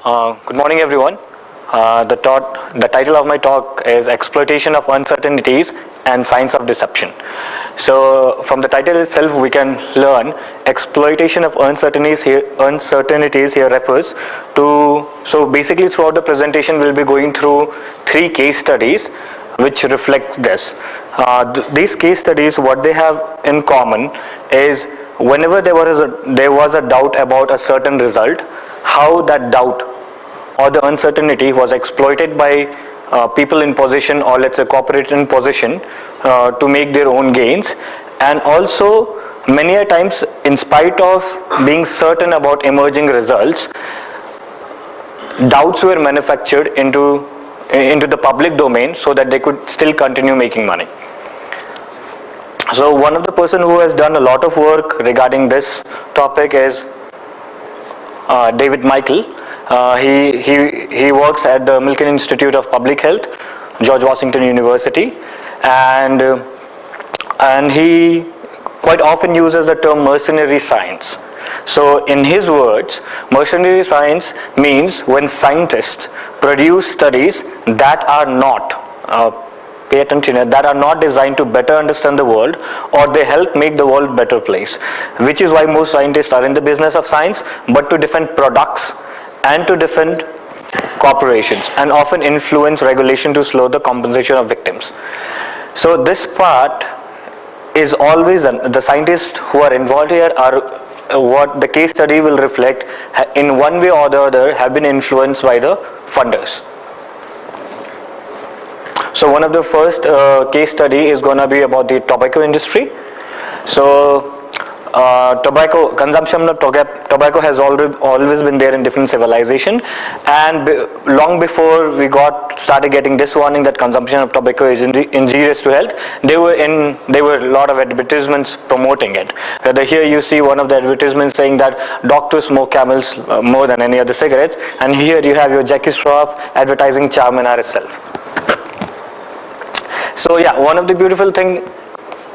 Good morning, everyone. The title of my talk is Exploitation of Uncertainties and Science of Deception. So, from the title itself, we can learn exploitation of uncertainties here refers to. So, basically, throughout the presentation, we'll be going through 3 case studies which reflect this. These case studies, what they have in common is whenever there was a doubt about a certain result, how that doubt or the uncertainty was exploited by people in position, or let's say corporate in position, to make their own gains. And also many a times, in spite of being certain about emerging results, doubts were manufactured into the public domain so that they could still continue making money. So one of the person who has done a lot of work regarding this topic is David Michael. He works at the Milken Institute of Public Health, George Washington University, and he quite often uses the term mercenary science. So in his words, mercenary science means when scientists produce studies that are not pay attention, that are not designed to better understand the world, or they help make the world a better place, which is why most scientists are in the business of science, but to defend products and to defend corporations, and often influence regulation to slow the compensation of victims. So this part is always, the scientists who are involved here are what the case study will reflect, in one way or the other have been influenced by the funders. So one of the first case study is going to be about the tobacco industry. So tobacco consumption of tobacco has always been there in different civilization, and long before we started getting this warning that consumption of tobacco is injurious to health, there were a lot of advertisements promoting it. Whether here you see one of the advertisements saying that doctors smoke Camels more than any other cigarettes, and here you have your Jackie Straff advertising Charminar itself. So yeah, one of the beautiful thing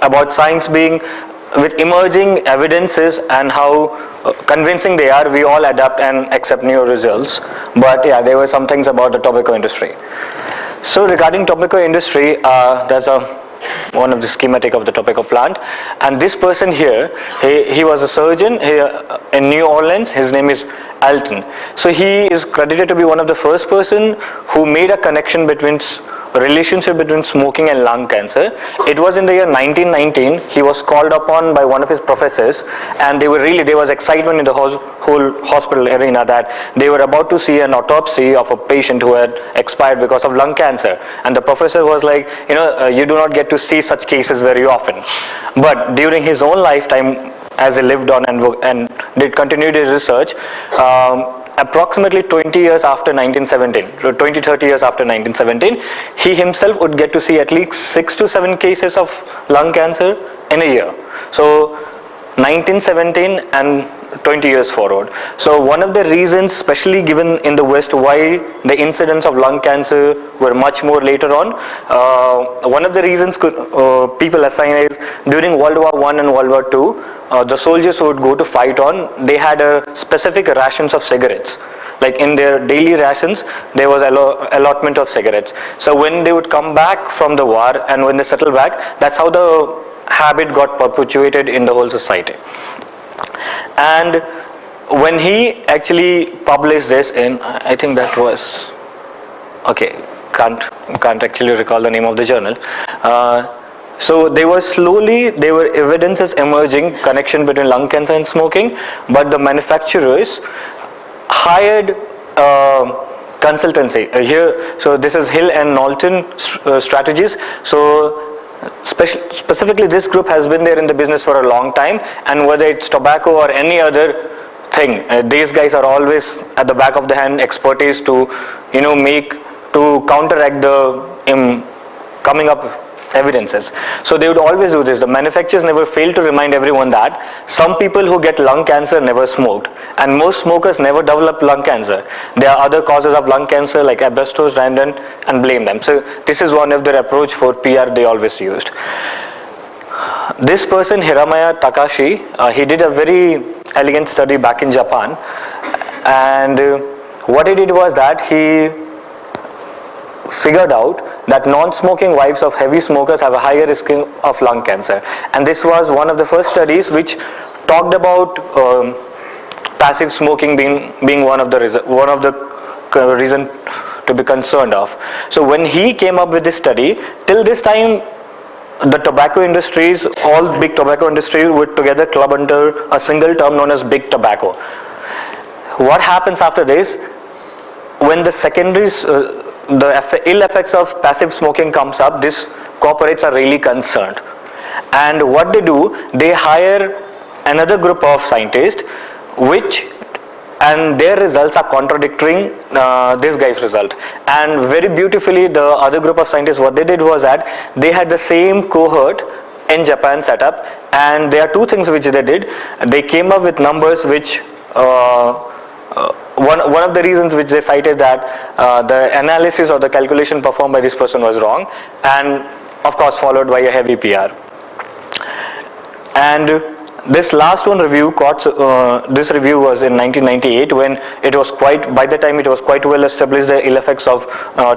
about science being with emerging evidences and how convincing they are, we all adapt and accept new results. But yeah, there were some things about the tobacco industry. So regarding tobacco industry, that's one of the schematic of the tobacco plant. And this person here, he was a surgeon here in New Orleans. His name is Alton. So he is credited to be one of the first person who made a connection between relationship between smoking and lung cancer. It was in the year 1919. He was called upon by one of his professors, and there was excitement in the whole hospital arena that they were about to see an autopsy of a patient who had expired because of lung cancer. And the professor was like, you do not get to see such cases very often. But during his own lifetime, as he lived on and did continue his research, approximately 20 years after 1917, 20-30 years after 1917, he himself would get to see at least 6 to 7 cases of lung cancer in a year. So 1917 and 20 years forward. So one of the reasons, especially given in the West, why the incidence of lung cancer were much more later on, one of the reasons people assign is during World War I and World War II, the soldiers who would go to fight on, they had a specific rations of cigarettes. Like in their daily rations, there was allotment of cigarettes. So when they would come back from the war and when they settle back, that's how the habit got perpetuated in the whole society. And when he actually published this in, I think that was, can't actually recall the name of the journal. So there were evidences emerging connection between lung cancer and smoking, but the manufacturers hired consultancy here. So this is Hill and Knowlton strategies. So specifically this group has been there in the business for a long time, and whether it's tobacco or any other thing, these guys are always at the back of the hand expertise to counteract the coming up evidences. So they would always do this. The manufacturers never fail to remind everyone that some people who get lung cancer never smoked, and most smokers never develop lung cancer. There are other causes of lung cancer like asbestos, radon, and blame them. So this is one of their approach for PR they always used. This person, Hiramaya Takashi, he did a very elegant study back in Japan, and what he did was that he figured out that non-smoking wives of heavy smokers have a higher risk of lung cancer, and this was one of the first studies which talked about passive smoking being one of the reason to be concerned of. So when he came up with this study, till this time the tobacco industries, all big tobacco industries would together club under a single term known as big tobacco. What happens after this, when the secondaries, the ill effects of passive smoking comes up, these corporates are really concerned. And what they do, they hire another group of scientists and their results are contradicting this guy's result. And very beautifully, the other group of scientists, what they did was that they had the same cohort in Japan set up, and there are two things which they did. They came up with numbers which one of the reasons which they cited that the analysis or the calculation performed by this person was wrong, and of course followed by a heavy PR. And this last one review this review was in 1998, when it was by the time it was quite well established the ill effects of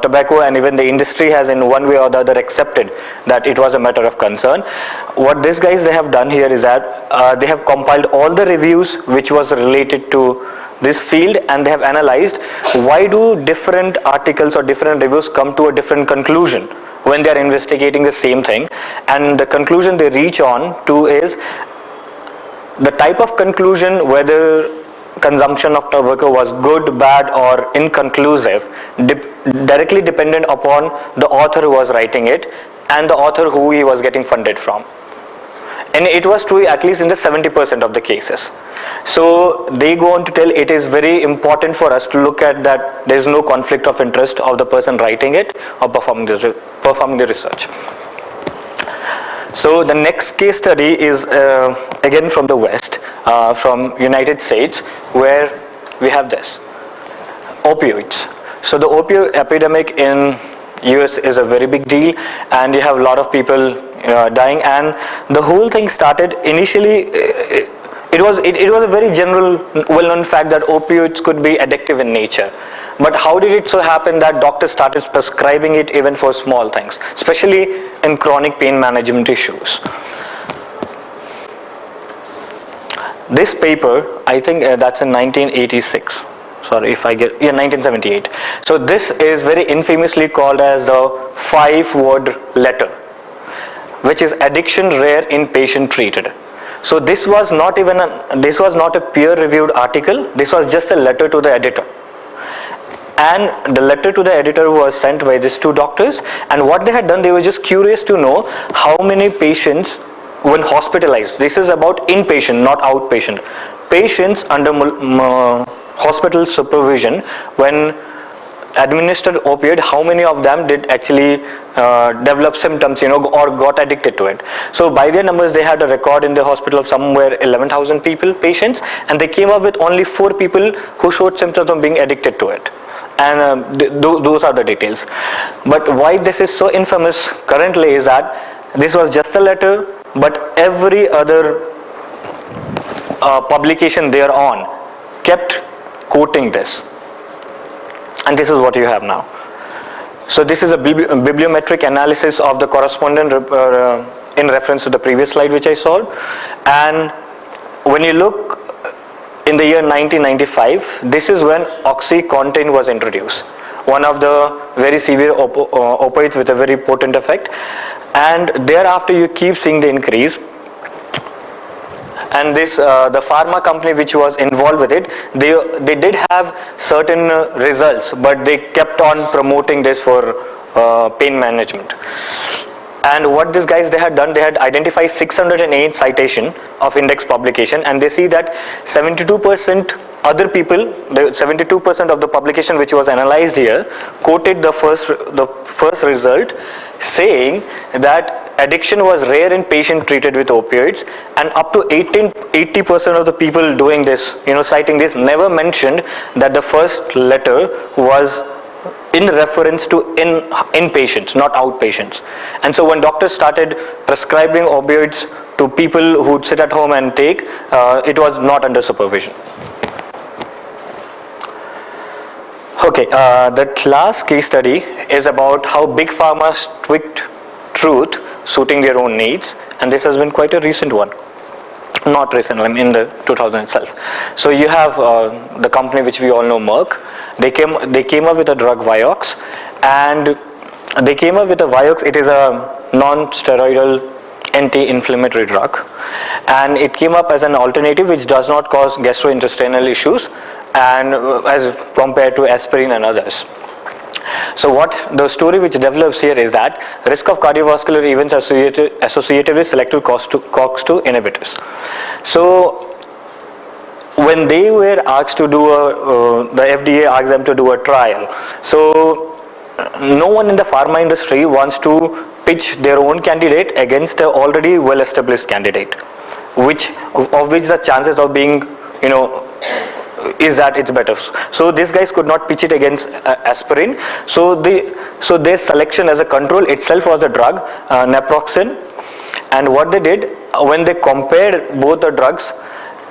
tobacco, and even the industry has in one way or the other accepted that it was a matter of concern. What these guys they have done here is that they have compiled all the reviews which was related to this field, and they have analyzed why do different articles or different reviews come to a different conclusion when they are investigating the same thing. And the conclusion they reach on to is the type of conclusion whether consumption of tobacco was good, bad or inconclusive directly dependent upon the author who was writing it and the author who he was getting funded from. And it was true at least in the 70% of the cases. So they go on to tell it is very important for us to look at that there is no conflict of interest of the person writing it or performing the research. So the next case study is again from the West, from United States, where we have this, opioids. So the opioid epidemic in US is a very big deal, and you have a lot of people dying, and the whole thing started initially, it was a very general, well-known fact that opioids could be addictive in nature. But how did it so happen that doctors started prescribing it even for small things, especially in chronic pain management issues? This paper, I think that's in 1986. Sorry if I get, 1978. So this is very infamously called as the 5-word letter, which is addiction rare in patient treated. So this was not a peer-reviewed article. This was just a letter to the editor. And the letter to the editor was sent by these two doctors, and what they had done, they were just curious to know how many patients when hospitalized. This is about inpatient, not outpatient. Patients under hospital supervision when administered opioid, how many of them did actually develop symptoms, or got addicted to it. So by their numbers, they had a record in the hospital of somewhere 11,000 patients, and they came up with only 4 people who showed symptoms of being addicted to it. And those are the details. But why this is so infamous currently is that this was just a letter, but every other publication thereon kept quoting this. And this is what you have now. So this is a bibliometric analysis of the correspondent in reference to the previous slide which I saw. And when you look in the year 1995, this is when OxyContin was introduced, one of the very severe opioids with a very potent effect. And thereafter you keep seeing the increase. And this, the pharma company which was involved with it, they did have certain results, but they kept on promoting this for pain management. And what these guys they had done, they had identified 608 citation of index publication, and they see that 72% other people, 72% of the publication which was analyzed here quoted the first result, saying that addiction was rare in patient treated with opioids, and up to 80% of the people doing this, citing this, never mentioned that the first letter was in reference to inpatients, not outpatients. And so when doctors started prescribing opioids to people who would sit at home and take, it was not under supervision. Okay, that last case study is about how big pharma's tweaked truth suiting their own needs, and this has been quite a recent one. Not recent, I mean in the 2000 itself. So you have the company which we all know, Merck. They came up with a drug Vioxx, and they came up with a Vioxx. It is a non-steroidal anti-inflammatory drug, and it came up as an alternative which does not cause gastrointestinal issues, and as compared to aspirin and others. So what the story which develops here is that risk of cardiovascular events associated with selective COX-2 inhibitors. So when they were asked to do the FDA asked them to do a trial. So no one in the pharma industry wants to pitch their own candidate against an already well-established candidate, of which the chances of being, is that it's better. So these guys could not pitch it against aspirin. So their selection as a control itself was a drug, naproxen. And what they did, when they compared both the drugs,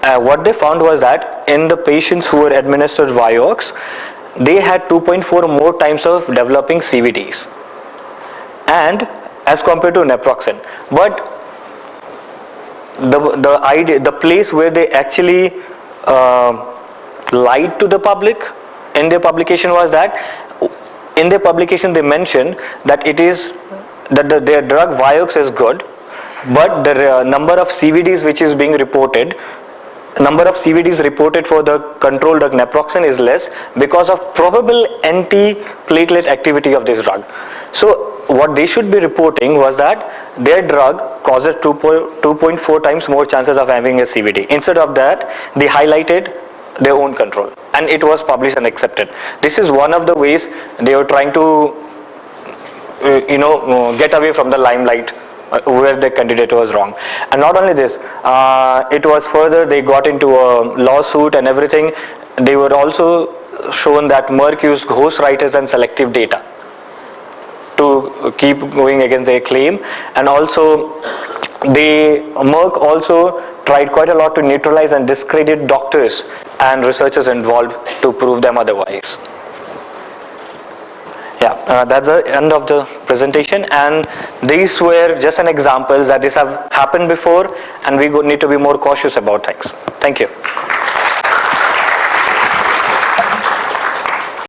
what they found was that in the patients who were administered Vioxx, they had 2.4 more times of developing CVDs, and as compared to naproxen. But the place where they actually lied to the public in their publication was that in their publication they mentioned that their drug Vioxx is good, but the number of CVDs which is being reported, number of CVDs reported for the control drug naproxen is less because of probable anti-platelet activity of this drug. So what they should be reporting was that their drug causes 2.4 times more chances of having a CVD. Instead of that, they highlighted their own control, and it was published and accepted. This is one of the ways they were trying to get away from the limelight where the candidate was wrong. And not only this, it was further, they got into a lawsuit and everything. They were also shown that Merck used ghostwriters and selective data to keep going against their claim. And also Merck also tried quite a lot to neutralize and discredit doctors and researchers involved to prove them otherwise. Yeah, that's the end of the presentation, and these were just an examples that this have happened before, and we need to be more cautious about things. Thank you.